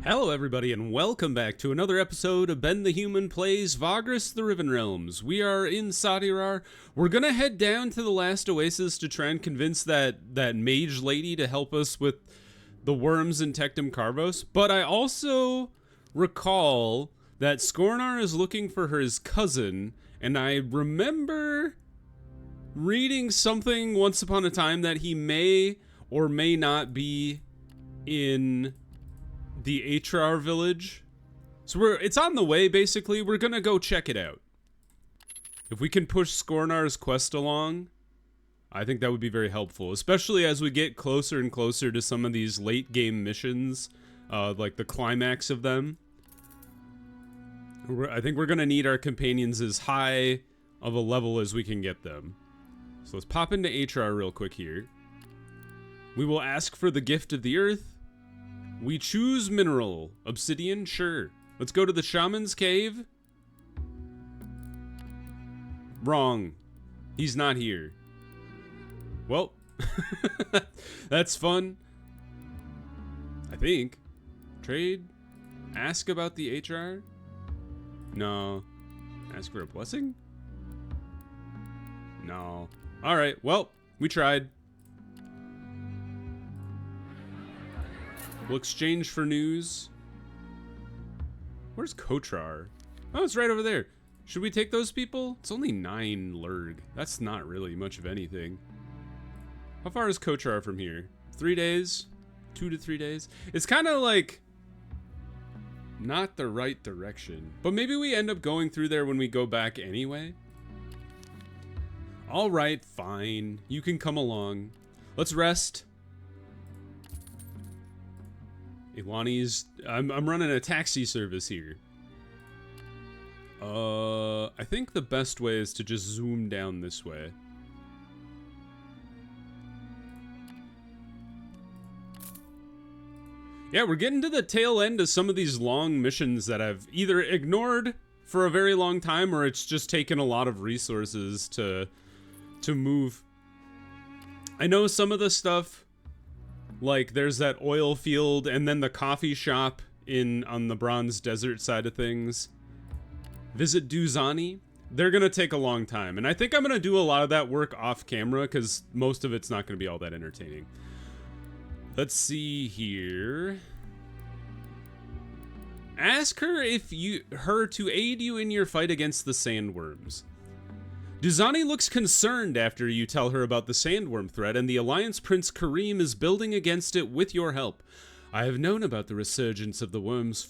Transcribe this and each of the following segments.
Hello everybody and welcome back to another episode of Ben the Human Plays Vagrus the Riven Realms. We are in Sadirar. We're gonna head down to the last oasis to try and convince that mage lady to help us with the worms in Tectum Carvos. But I also recall that Skornar is looking for his cousin, and I remember reading something once upon a time that he may or may not be in the Atrar village. So it's on the way, basically. We're gonna go check it out. If we can push Skornar's quest along, I think that would be very helpful, especially as we get closer and closer to some of these late game missions, like the climax of them. I think we're gonna need our companions as high of a level as we can get them. So let's pop into Atrar real quick here. We will ask for the gift of the earth. We choose mineral. Obsidian? Sure. Let's go to the shaman's cave. Wrong. He's not here. Well, that's fun. I think. Trade? Ask about the HR? No. Ask for a blessing? No. Alright, well, we tried. We'll exchange for news. Where's Kotrar? Oh, it's right over there. Should we take those people? It's only 9 Lurg. That's not really much of anything. How far is Kotrar from here? 3 days? 2 to 3 days? It's kind of like not the right direction. But maybe we end up going through there when we go back anyway. All right, fine. You can come along. Let's rest. Ilani's... I'm running a taxi service here. I think the best way is to just zoom down this way. Yeah, we're getting to the tail end of some of these long missions that I've either ignored for a very long time, or it's just taken a lot of resources to move. I know some of the stuff... Like, there's that oil field, and then the coffee shop on the Bronze Desert side of things. Visit Duzani. They're gonna take a long time, and I think I'm gonna do a lot of that work off camera, because most of it's not gonna be all that entertaining. Let's see here. Ask her her to aid you in your fight against the sandworms. Duzani looks concerned after you tell her about the sandworm threat, and the Alliance Prince Kareem is building against it with your help. I have known about the resurgence of the worms,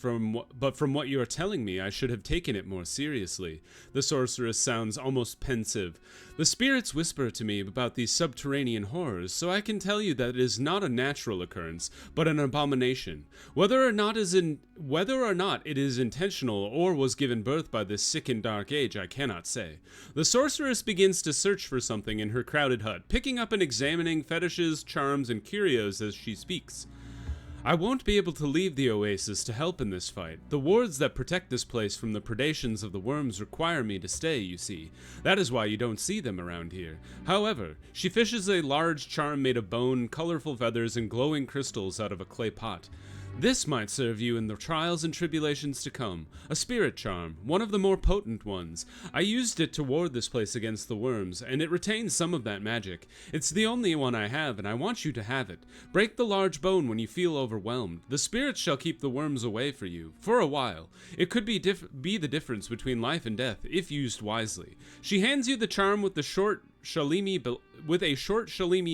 but from what you are telling me, I should have taken it more seriously. The sorceress sounds almost pensive. The spirits whisper to me about these subterranean horrors, so I can tell you that it is not a natural occurrence, but an abomination. Whether or not it is intentional or was given birth by this sick and dark age, I cannot say. The sorceress begins to search for something in her crowded hut, picking up and examining fetishes, charms, and curios as she speaks. I won't be able to leave the oasis to help in this fight. The wards that protect this place from the predations of the worms require me to stay, you see. That is why you don't see them around here. However, she fishes a large charm made of bone, colorful feathers, and glowing crystals out of a clay pot. This might serve you in the trials and tribulations to come. A spirit charm, one of the more potent ones. I used it to ward this place against the worms, and it retains some of that magic. It's the only one I have, and I want you to have it. Break the large bone when you feel overwhelmed. The spirits shall keep the worms away for you, for a while. It could be the difference between life and death, if used wisely. She hands you the charm with a short Shalimi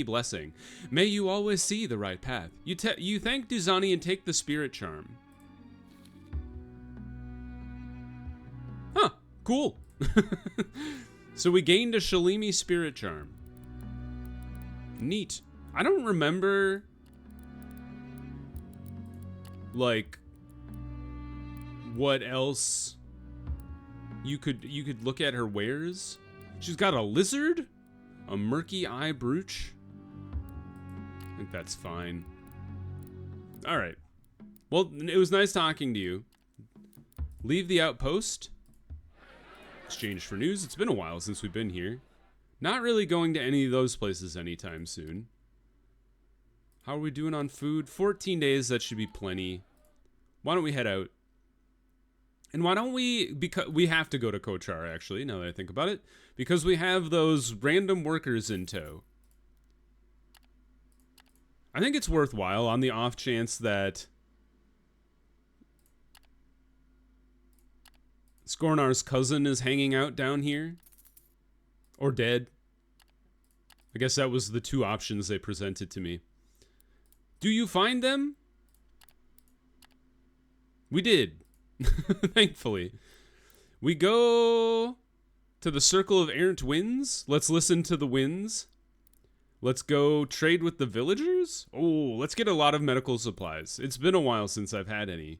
blessing. May you always see the right path. You thank Duzani and take the spirit charm. Huh, cool. So we gained a Shalimi spirit charm. Neat. I don't remember, like, what else you could look at her wares. She's got a lizard? A murky eye brooch? I think that's fine. Alright. Well, it was nice talking to you. Leave the outpost. Exchange for news. It's been a while since we've been here. Not really going to any of those places anytime soon. How are we doing on food? 14 days, that should be plenty. Why don't we head out? And why don't we, because we have to go to Kochar, actually, now that I think about it, because we have those random workers in tow. I think it's worthwhile on the off chance that Skornar's cousin is hanging out down here. Or dead. I guess that was the two options they presented to me. Do you find them? We did. Thankfully. We go to the Circle of Errant Winds. Let's listen to the winds. Let's go trade with the villagers. Oh, let's get a lot of medical supplies. It's been a while since I've had any.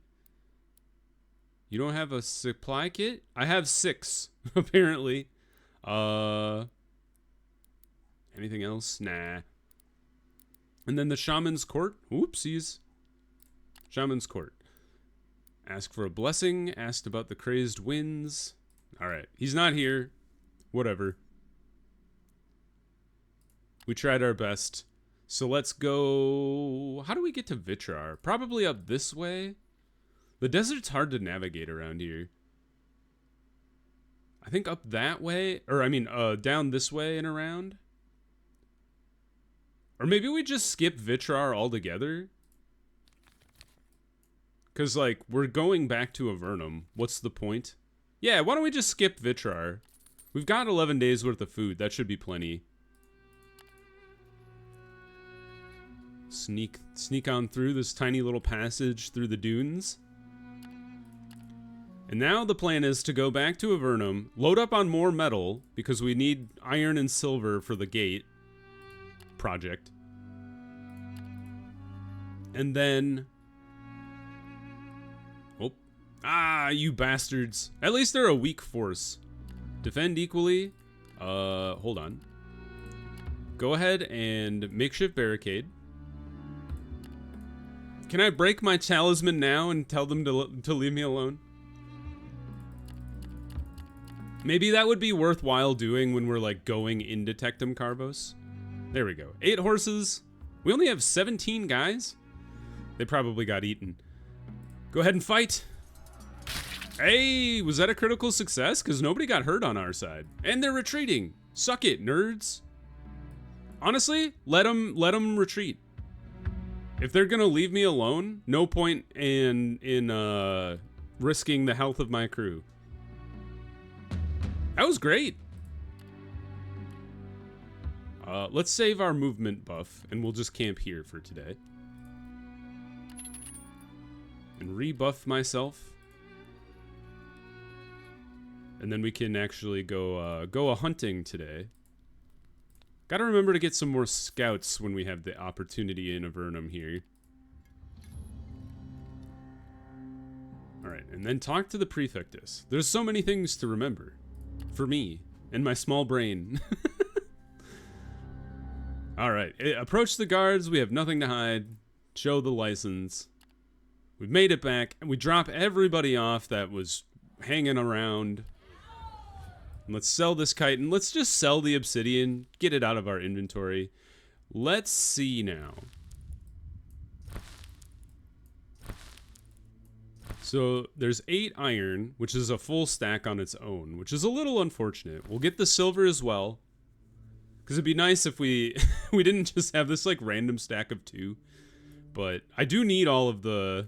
You don't have a supply kit? I have 6, apparently. Anything else? Nah. And then the Shaman's Court. Oopsies. Shaman's Court. Ask for a blessing. Asked about the crazed winds. Alright. He's not here. Whatever. We tried our best. So let's go... How do we get to Vitrar? Probably up this way. The desert's hard to navigate around here. I think up that way. Or, I mean, down this way and around. Or maybe we just skip Vitrar altogether. Because, like, we're going back to Avernum. What's the point? Yeah, why don't we just skip Vitrar? We've got 11 days worth of food. That should be plenty. Sneak on through this tiny little passage through the dunes. And now the plan is to go back to Avernum, load up on more metal, because we need iron and silver for the gate project. And then... Oh. Ah, you bastards. At least they're a weak force. Defend equally. Hold on. Go ahead and makeshift barricade. Can I break my talisman now and tell them to leave me alone? Maybe that would be worthwhile doing when we're, like, going into Tectum Carbos. There we go. 8 horses. We only have 17 guys. They probably got eaten. Go ahead and fight. Hey, was that a critical success? Because nobody got hurt on our side. And they're retreating. Suck it, nerds. Honestly, let them retreat. If they're gonna leave me alone, no point in risking the health of my crew. That was great. Let's save our movement buff, and we'll just camp here for today. And rebuff myself. And then we can actually go a hunting today. Gotta remember to get some more scouts when we have the opportunity in Avernum here. Alright, and then talk to the Prefectus. There's so many things to remember. For me, and my small brain. Alright, approach the guards, we have nothing to hide. Show the license. We've made it back, and we drop everybody off that was hanging around. And let's sell this chitin. Let's just sell the obsidian, get it out of our inventory. Let's see now. So there's 8 iron, which is a full stack on its own, which is a little unfortunate. We'll get the silver as well. Because it'd be nice if we we didn't just have this like random stack of 2. But I do need all of the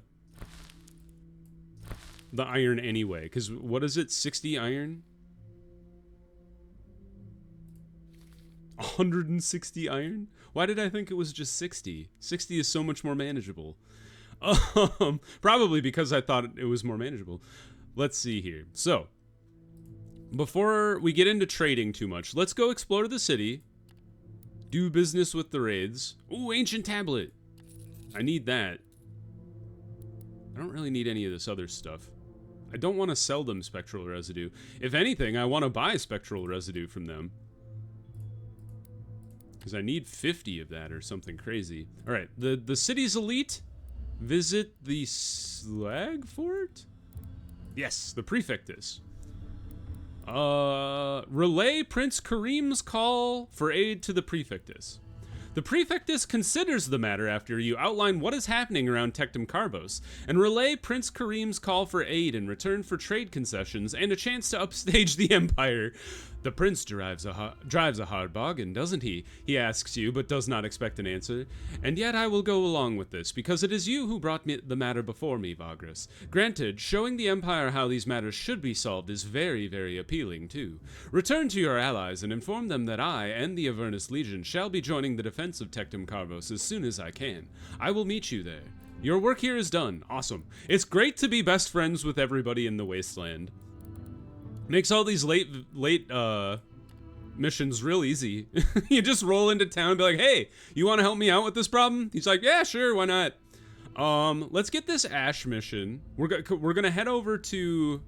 iron anyway. Because what is it? 60 iron? 160 iron? Why did I think it was just 60? 60 is so much more manageable. Probably because I thought it was more manageable. Let's see here. So, before we get into trading too much, let's go explore the city. Do business with the raids. Ooh, ancient tablet. I need that. I don't really need any of this other stuff. I don't want to sell them spectral residue. If anything, I want to buy spectral residue from them. Because I need 50 of that or something crazy. Alright, the city's elite. Visit the Slag Fort? Yes, the Prefectus. Relay Prince Kareem's call for aid to the Prefectus. The Prefectus considers the matter after you outline what is happening around Tectum Carbos, and relay Prince Kareem's call for aid in return for trade concessions and a chance to upstage the Empire. The Prince drives a hard bargain, doesn't he? He asks you, but does not expect an answer. And yet I will go along with this, because it is you who brought the matter before me, Vagrus. Granted, showing the Empire how these matters should be solved is very, very appealing, too. Return to your allies and inform them that I and the Avernus Legion shall be joining the defense of Tectum Carbos as soon as I can. I will meet you there. Your work here is done. Awesome. It's great to be best friends with everybody in the Wasteland. Makes all these late missions real easy. You just roll into town and be like, hey, you want to help me out with this problem? He's like, yeah, sure, why not? Let's get this Ash mission. We're gonna head over to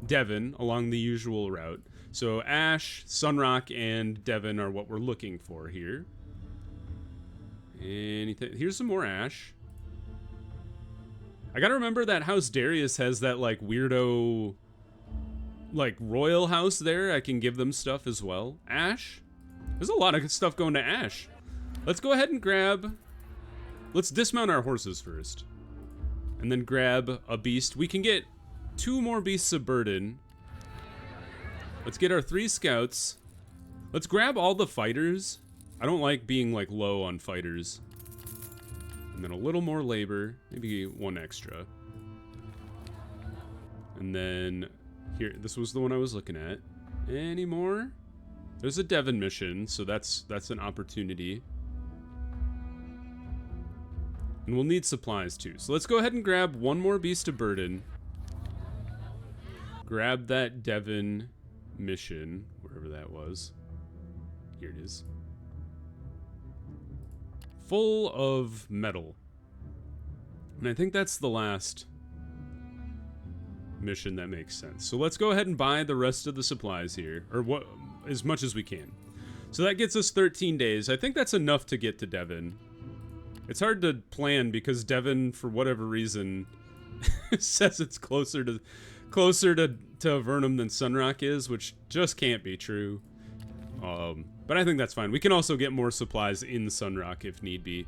Devon along the usual route. So Ash, Sunrock, and Devon are what we're looking for here. Anything? Here's some more Ash. I gotta remember that House Darius has that like weirdo, like royal house there. I can give them stuff as well. Ash? There's a lot of stuff going to Ash. Let's go ahead and grab... Let's dismount our horses first. And then grab a beast. We can get 2 more beasts of burden. Let's get our 3 scouts. Let's grab all the fighters. I don't like being like low on fighters. And then a little more labor. Maybe 1 extra. And then... Here, this was the one I was looking at. Any more? There's a Devon mission, so that's an opportunity. And we'll need supplies too. So let's go ahead and grab 1 more beast of burden. Grab that Devon mission, wherever that was. Here it is. Full of metal. And I think that's the last mission that makes sense. So let's go ahead and buy the rest of the supplies here, or what, as much as we can. So that gets us 13 days. I think that's enough to get to Devon. It's hard to plan because Devon, for whatever reason, says it's closer to Avernum than Sunrock is, which just can't be true. But I think that's fine. We can also get more supplies in Sunrock if need be.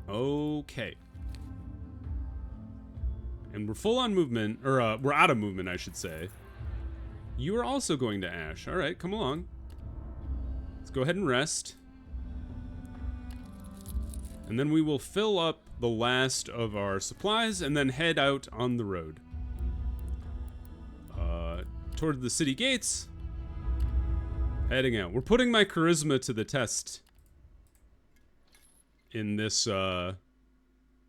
Okay. And we're full on movement, or we're out of movement, I should say. You are also going to Ash. All right, come along. Let's go ahead and rest. And then we will fill up the last of our supplies and then head out on the road. Toward the city gates. Heading out. We're putting my charisma to the test in this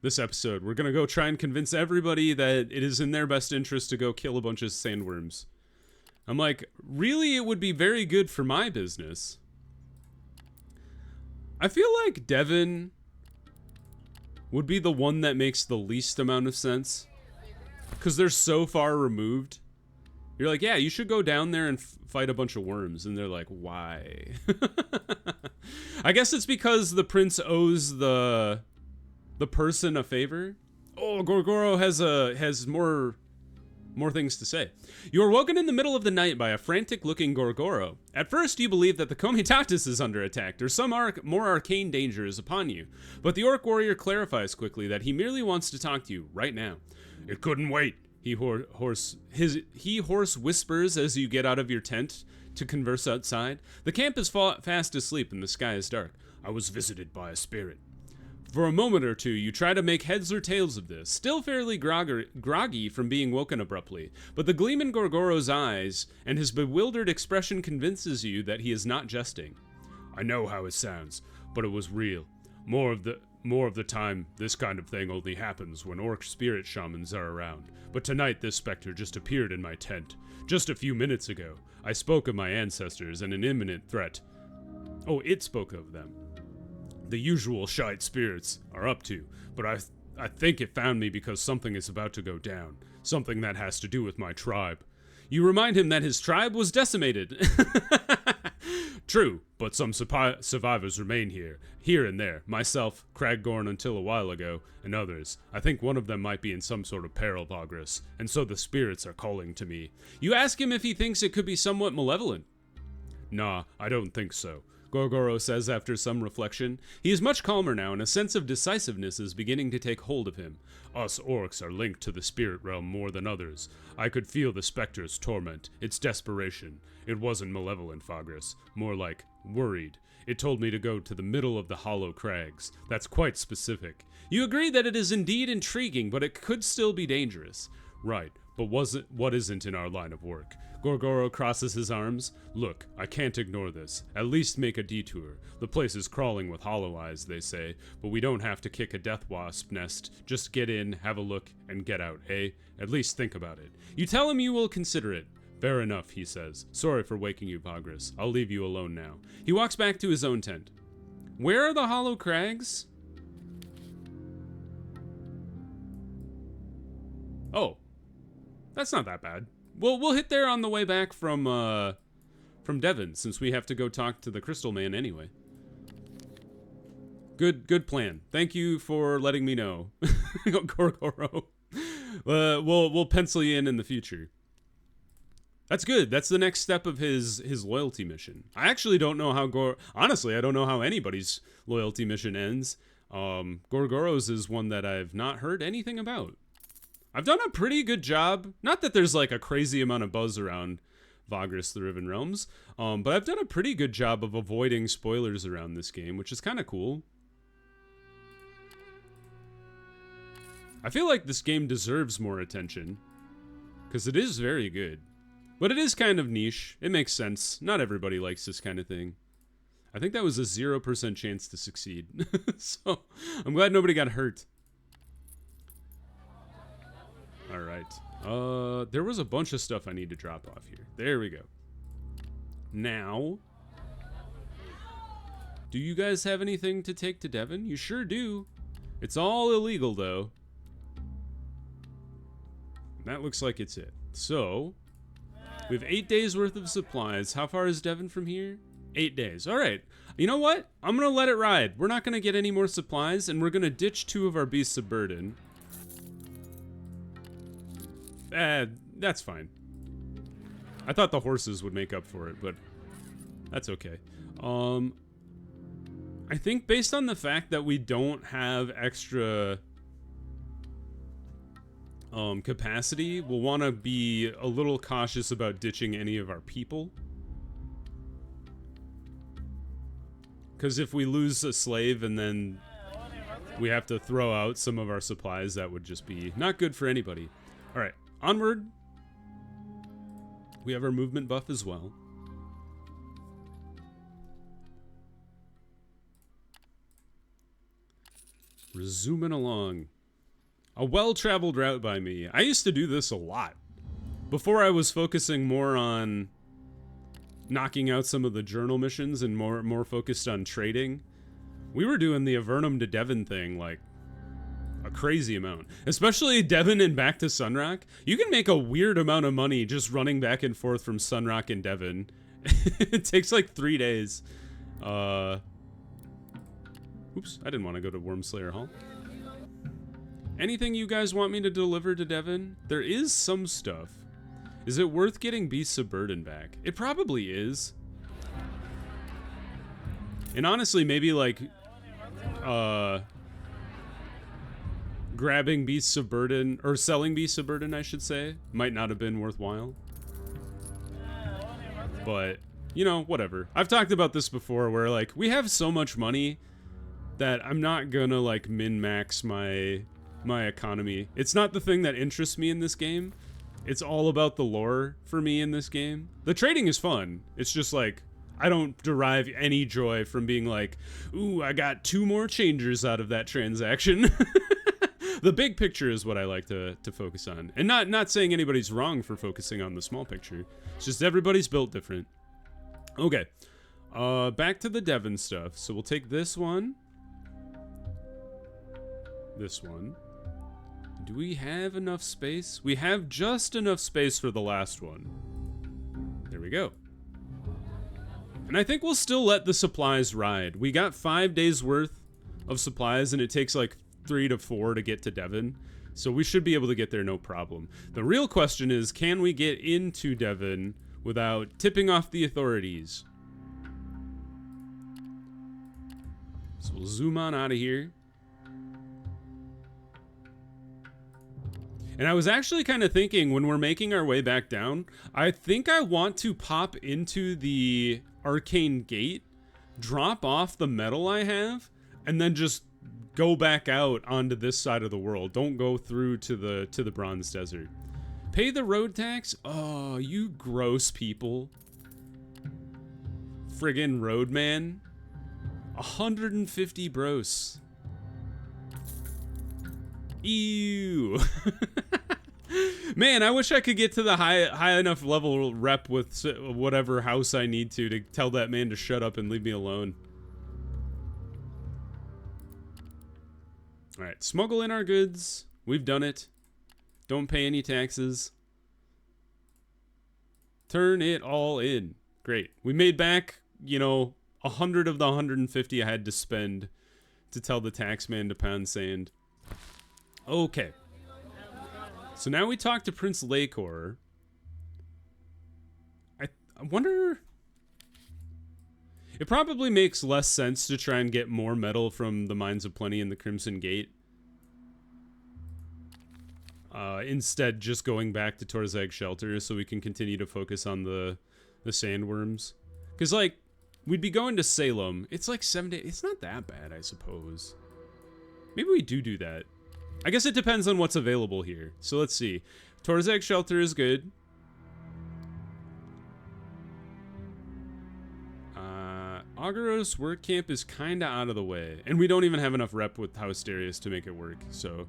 this episode. We're gonna go try and convince everybody that it is in their best interest to go kill a bunch of sandworms. I'm like, really, it would be very good for my business. I feel like Devon would be the one that makes the least amount of sense, because they're so far removed. You're like, yeah, you should go down there and fight a bunch of worms. And they're like, why? I guess it's because the prince owes the person a favor. Oh, Gorgoro has more things to say. You are woken in the middle of the night by a frantic-looking Gorgoro. At first, you believe that the Comitatus is under attack, or some more arcane danger is upon you. But the orc warrior clarifies quickly that he merely wants to talk to you right now. It couldn't wait. He hoarse whispers as you get out of your tent to converse outside. The camp is fast asleep and the sky is dark. I was visited by a spirit. For a moment or two, you try to make heads or tails of this, still fairly groggy from being woken abruptly, but the gleam in Gorgoro's eyes and his bewildered expression convinces you that he is not jesting. I know how it sounds, but it was real. More of the time, this kind of thing only happens when orc spirit shamans are around. But tonight, this specter just appeared in my tent. Just a few minutes ago, I spoke of my ancestors and an imminent threat. Oh, it spoke of them. The usual shite spirits are up to, but I think it found me because something is about to go down. Something that has to do with my tribe. You remind him that his tribe was decimated. True, but some survivors remain here and there. Myself, Kraggorn until a while ago, and others. I think one of them might be in some sort of peril, Vagrus, and so the spirits are calling to me. You ask him if he thinks it could be somewhat malevolent. Nah, I don't think so. Gorgoro says after some reflection. He is much calmer now, and a sense of decisiveness is beginning to take hold of him. Us orcs are linked to the spirit realm more than others. I could feel the specter's torment, its desperation. It wasn't malevolent, Vagrus, more like worried. It told me to go to the middle of the hollow crags. That's quite specific. You agree that it is indeed intriguing, but it could still be dangerous. Right, but what isn't in our line of work? Gorgoro crosses his arms. Look, I can't ignore this. At least make a detour. The place is crawling with hollow eyes, they say, but we don't have to kick a death wasp nest. Just get in, have a look, and get out, eh? At least think about it. You tell him you will consider it. Fair enough, he says. Sorry for waking you, Vagrus. I'll leave you alone now. He walks back to his own tent. Where are the hollow crags? Oh. That's not that bad. We'll hit there on the way back from Devon, since we have to go talk to the Crystal Man anyway. Good plan. Thank you for letting me know, Gorgoro. We'll pencil you in the future. That's good. That's the next step of his loyalty mission. I actually don't know how honestly, I don't know how anybody's loyalty mission ends. Gorgoro's is one that I've not heard anything about. I've done a pretty good job. Not that there's like a crazy amount of buzz around Vagrus the Riven Realms, but I've done a pretty good job of avoiding spoilers around this game, which is kind of cool. I feel like this game deserves more attention, because it is very good. But it is kind of niche. It makes sense. Not everybody likes this kind of thing. I think that was a 0% chance to succeed. So, I'm glad nobody got hurt. Alright. There was a bunch of stuff I need to drop off here. There we go. Now, do you guys have anything to take to Devon? You sure do. It's all illegal, though. That looks like it's it. So, we have 8 days worth of supplies. How far is Devon from here? 8 days. Alright. You know what? I'm gonna let it ride. We're not gonna get any more supplies, and we're gonna ditch 2 of our beasts of burden. That's fine. I thought the horses would make up for it, but that's okay. I think based on the fact that we don't have extra capacity, we'll want to be a little cautious about ditching any of our people. Because if we lose a slave and then we have to throw out some of our supplies, that would just be not good for anybody. Alright. Onward. We have our movement buff as well. We're zooming along. A well-traveled route by me. I used to do this a lot. Before I was focusing more on knocking out some of the journal missions and more focused on trading. We were doing the Avernum to Devon thing like a crazy amount, especially Devon and back to Sunrock. You can make a weird amount of money just running back and forth from Sunrock and Devon. It takes like 3 days. Oops, I didn't want to go to Wormslayer Hall. Anything you guys want me to deliver to Devon? There is some stuff. Is it worth getting Beasts of Burden back? It probably is. And honestly, maybe like grabbing Beasts of Burden, or selling Beasts of Burden, I should say, might not have been worthwhile. But, you know, whatever. I've talked about this before where, like, we have so much money that I'm not gonna, like, min-max my economy. It's not the thing that interests me in this game. It's all about the lore for me in this game. The trading is fun. It's just, like, I don't derive any joy from being like, ooh, I got 2 more changers out of that transaction. The big picture is what I like to focus on. And not saying anybody's wrong for focusing on the small picture. It's just everybody's built different. Okay. Back to the Devon stuff. So we'll take this one. This one. Do we have enough space? We have just enough space for the last one. There we go. And I think we'll still let the supplies ride. We got 5 days worth of supplies, and it takes like 3 to 4 to get to Devon. So we should be able to get there no problem. The real question is, can we get into Devon without tipping off the authorities? So we'll zoom on out of here. And I was actually kind of thinking when we're making our way back down, I think I want to pop into the arcane gate, drop off the metal I have, and then just go back out onto this side of the world. Don't go through to the Bronze Desert. Pay the road tax? Oh, you gross people. Friggin' roadman. 150 bros. Ew. Man, I wish I could get to the high enough level rep with whatever house I need to tell that man to shut up and leave me alone. Alright, smuggle in our goods. We've done it. Don't pay any taxes. Turn it all in. Great. We made back, you know, 100 of the 150 I had to spend to tell the tax man to pound sand. Okay. So now we talk to Prince Lakor. I wonder... It probably makes less sense to try and get more metal from the Mines of Plenty and the Crimson Gate. Instead, just going back to Torzag Shelter so we can continue to focus on the sandworms. Because, like, we'd be going to Salem. It's like 7 days. It's not that bad, I suppose. Maybe we do that. I guess it depends on what's available here. So let's see. Torzag Shelter is good. Auguros Work Camp is kind of out of the way. And we don't even have enough rep with House Darius to make it work, so...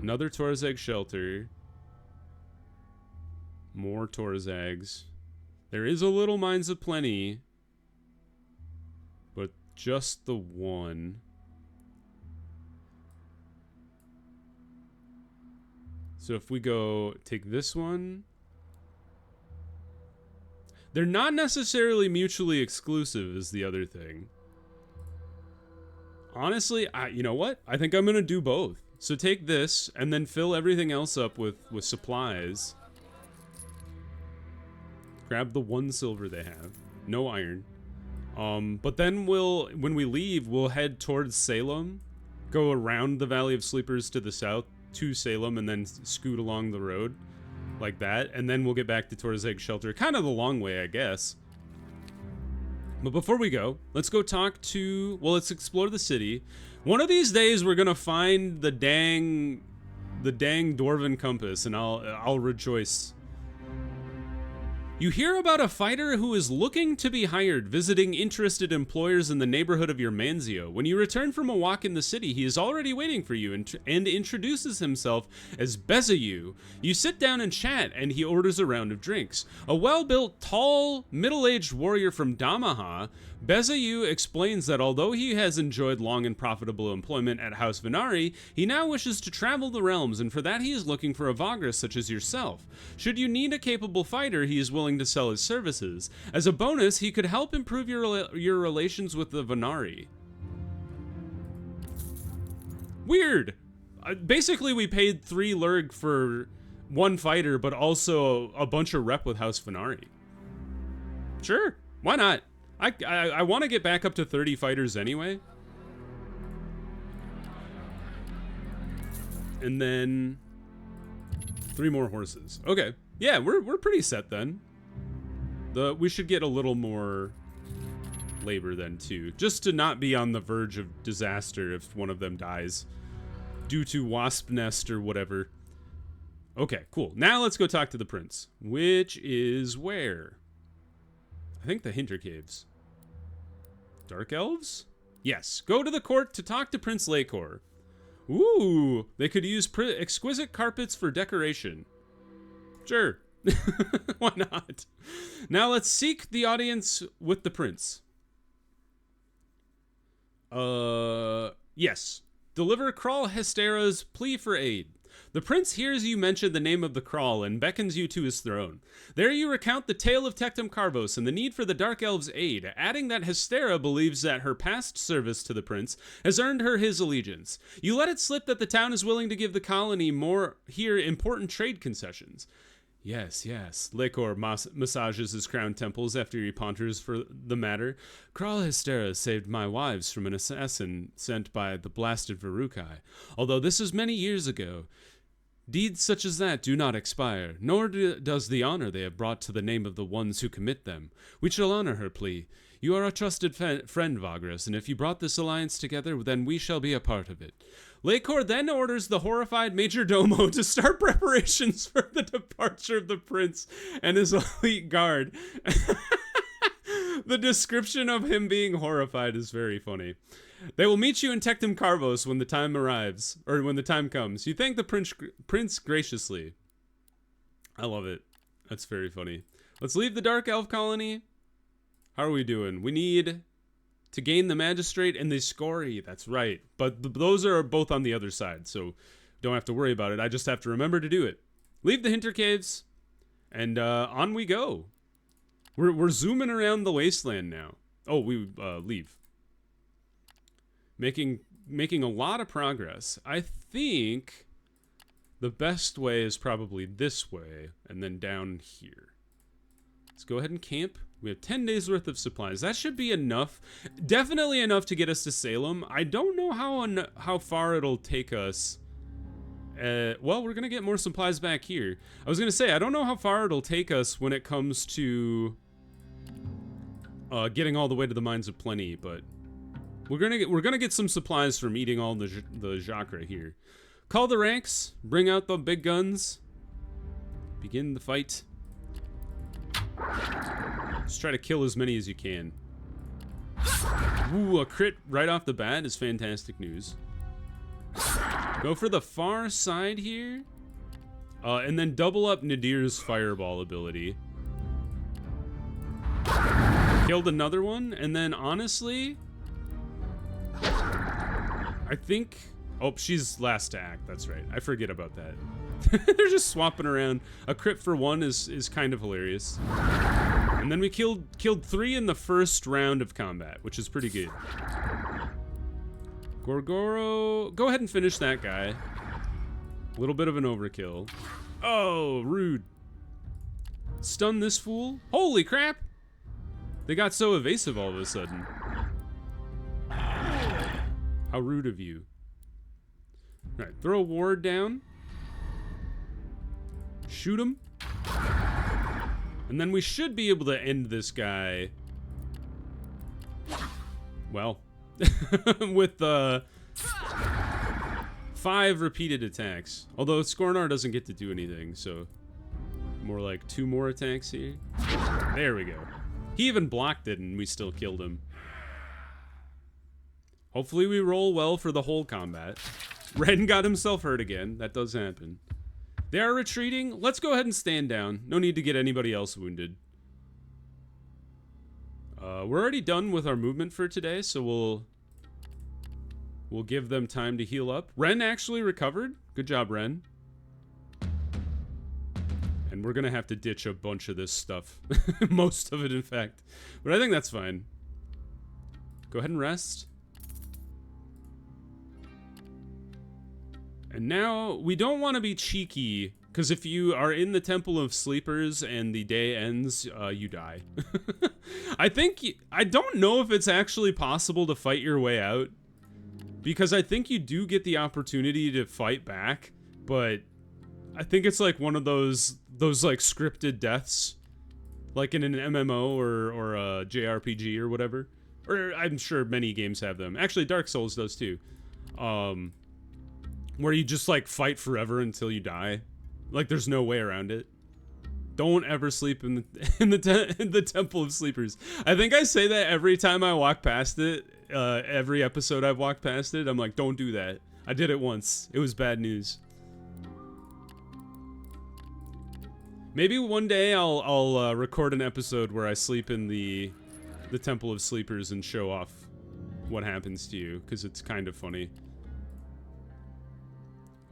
Another Torzag Shelter. More Torzags. There is a little Mines of Plenty. But just the one. So if we go take this one... They're not necessarily mutually exclusive is the other thing. Honestly, you know what? I think I'm going to do both. So take this and then fill everything else up with supplies. Grab the 1 silver they have. No iron. But then when we leave, we'll head towards Salem. Go around the Valley of Sleepers to the south to Salem and then scoot along the road. Like that, and then we'll get back to Torzag Shelter. Kind of the long way, I guess. But before we go, let's go talk to... Well, let's explore the city. One of these days, we're gonna find the dang Dwarven compass, and I'll rejoice. You hear about a fighter who is looking to be hired, visiting interested employers in the neighborhood of your Manzio. When you return from a walk in the city, he is already waiting for you and introduces himself as Bezayu. You sit down and chat, and he orders a round of drinks. A well-built, tall, middle-aged warrior from Damaha, Bezayu explains that although he has enjoyed long and profitable employment at House Venari, he now wishes to travel the realms, and for that he is looking for a Vagrus such as yourself. Should you need a capable fighter, he is willing to sell his services. As a bonus, he could help improve your relations with the Venari. Weird. Basically, we paid 3 Lurg for 1 fighter, but also a bunch of rep with House Venari. Sure, why not? I want to get back up to 30 fighters anyway. And then 3 more horses. Okay, yeah, we're pretty set then. We should get a little more labor then too, just to not be on the verge of disaster if one of them dies due to wasp nest or whatever. Okay, cool. Now let's go talk to the prince, which is where? I think the Hinter Caves. Dark Elves? Yes, go to the court to talk to Prince Lakor. Ooh, they could use exquisite carpets for decoration. Sure. Why not? Now let's seek the audience with the prince. Yes. Deliver Kral Hestera's plea for aid. The prince hears you mention the name of the Kral and beckons you to his throne. There you recount the tale of Tectum Carvos and the need for the Dark Elves' aid, adding that Hestera believes that her past service to the prince has earned her his allegiance. You let it slip that the town is willing to give the colony more important trade concessions. Yes, yes. Lekor massages his crown temples after he ponders for the matter. Kral Hystera saved my wives from an assassin sent by the blasted Varukai. Although this is many years ago, deeds such as that do not expire, nor does the honor they have brought to the name of the ones who commit them. We shall honor her plea. You are a trusted friend, Vagrus, and if you brought this alliance together, then we shall be a part of it. Lekor then orders the horrified Major Domo to start preparations for the departure of the prince and his elite guard. The description of him being horrified is very funny. They will meet you in Tectum Carvos when the time arrives, or when the time comes. You thank the prince graciously. I love it. That's very funny. Let's leave the Dark Elf colony. How are we doing? We need to gain the Magistrate and the Scori. That's right. But those are both on the other side, so don't have to worry about it. I just have to remember to do it. Leave the Hinter Caves, and on we go. We're zooming around the wasteland now. Oh, we leave. Making a lot of progress. I think the best way is probably this way, and then down here. Let's go ahead and camp. We have 10 days worth of supplies. That should be enough. Definitely enough to get us to Salem. I don't know how far it'll take us. Well, we're going to get more supplies back here. I was going to say, I don't know how far it'll take us when it comes to getting all the way to the Mines of Plenty, but we're gonna get some supplies from eating all the Jacre here. Call the ranks, bring out the big guns, begin the fight. Just try to kill as many as you can. Ooh, a crit right off the bat is fantastic news. Go for the far side here, and then double up Nadir's fireball ability. Killed another one, and then honestly, I think... Oh, she's last to act. That's right. I forget about that. They're just swapping around. A crit for one is kind of hilarious. And then we killed 3 in the first round of combat, which is pretty good. Gorgoro, go ahead and finish that guy. A little bit of an overkill. Oh, rude. Stun this fool. Holy crap! They got so evasive all of a sudden. How rude of you. All right, throw a ward down. Shoot him. And then we should be able to end this guy. Well, with 5 repeated attacks. Although Skornar doesn't get to do anything, so more like 2 more attacks here. There we go. He even blocked it and we still killed him. Hopefully we roll well for the whole combat. Ren got himself hurt again. That does happen. They are retreating. Let's go ahead and stand down. No need to get anybody else wounded. We're already done with our movement for today, so we'll give them time to heal up. Ren actually recovered. Good job, Ren. And we're gonna have to ditch a bunch of this stuff. Most of it, in fact. But I think that's fine. Go ahead and rest. And now, we don't want to be cheeky, because if you are in the Temple of Sleepers and the day ends, you die. I don't know if it's actually possible to fight your way out, because I think you do get the opportunity to fight back, but I think it's like one of those like scripted deaths, like in an MMO or a JRPG or whatever. Or I'm sure many games have them. Actually, Dark Souls does too. Where you just like fight forever until you die. Like there's no way around it. Don't ever sleep in the Temple of Sleepers. I think I say that every time I walk past it. Every episode I've walked past it, I'm like, don't do that. I did it once. It was bad news. Maybe one day I'll record an episode where I sleep in the Temple of Sleepers and show off what happens to you, because it's kind of funny.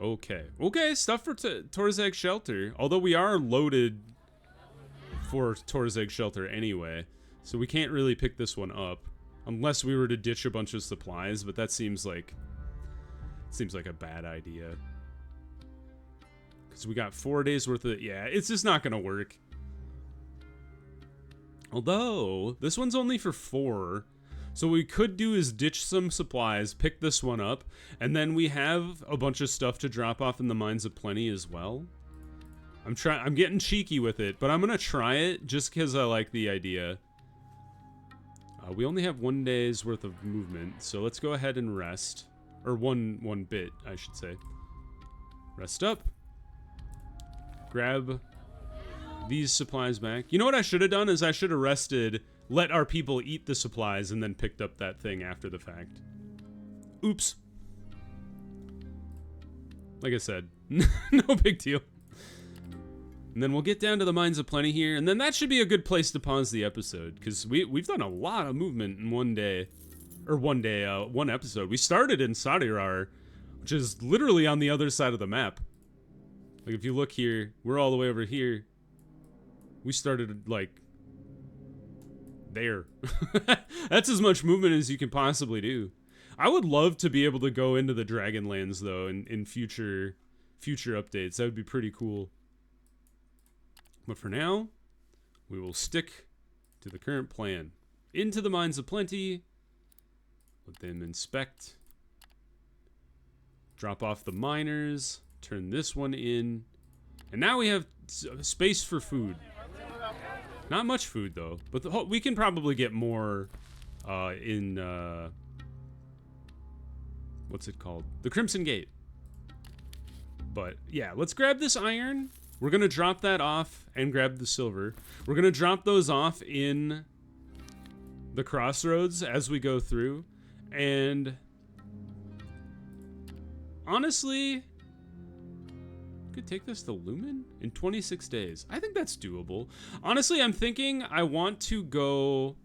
Okay, stuff for Torzag Shelter. Although we are loaded for Torzag Shelter anyway, so we can't really pick this one up unless we were to ditch a bunch of supplies. But that seems like a bad idea. Because we got 4 days worth of... Yeah, it's just not going to work. Although, this one's only for 4. So what we could do is ditch some supplies, pick this one up, and then we have a bunch of stuff to drop off in the Mines of Plenty as well. I'm getting cheeky with it, but I'm going to try it just because I like the idea. We only have 1 day's worth of movement, so let's go ahead and rest. Or one bit, I should say. Rest up. Grab these supplies back. You know what I should have done is I should have rested, let our people eat the supplies, and then picked up that thing after the fact. Oops. Like I said, no big deal. And then we'll get down to the Mines of Plenty here, and then that should be a good place to pause the episode, because we've done a lot of movement in 1 day. Or one episode. We started in Sadirar, which is literally on the other side of the map. Like, if you look here, we're all the way over here. We started, like, there. That's as much movement as you can possibly do. I would love to be able to go into the Dragonlands, though, in future updates. That would be pretty cool. But for now, we will stick to the current plan. Into the Mines of Plenty. Let them inspect. Drop off the miners. Turn this one in. And now we have space for food. Not much food, though. But we can probably get more in... what's it called? The Crimson Gate. But, yeah. Let's grab this iron. We're going to drop that off and grab the silver. We're going to drop those off in the crossroads as we go through. And honestly, could take this to Lumen in 26 days. I think that's doable. Honestly, I'm thinking I want to go...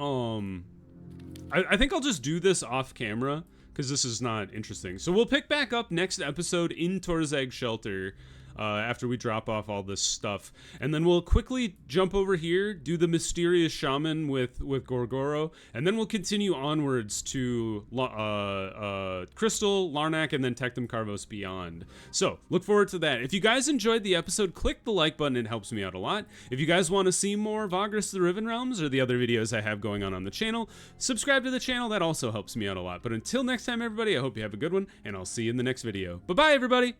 I think I'll just do this off camera, because this is not interesting. So we'll pick back up next episode in Torzag Shelter after we drop off all this stuff. And then we'll quickly jump over here, do the mysterious shaman with Gorgoro, and then we'll continue onwards to Crystal, Larnak, and then Tectum Carvos Beyond. So, look forward to that. If you guys enjoyed the episode, click the like button. It helps me out a lot. If you guys want to see more Vagrus the Riven Realms or the other videos I have going on the channel, subscribe to the channel. That also helps me out a lot. But until next time, everybody, I hope you have a good one, and I'll see you in the next video. Bye-bye, everybody!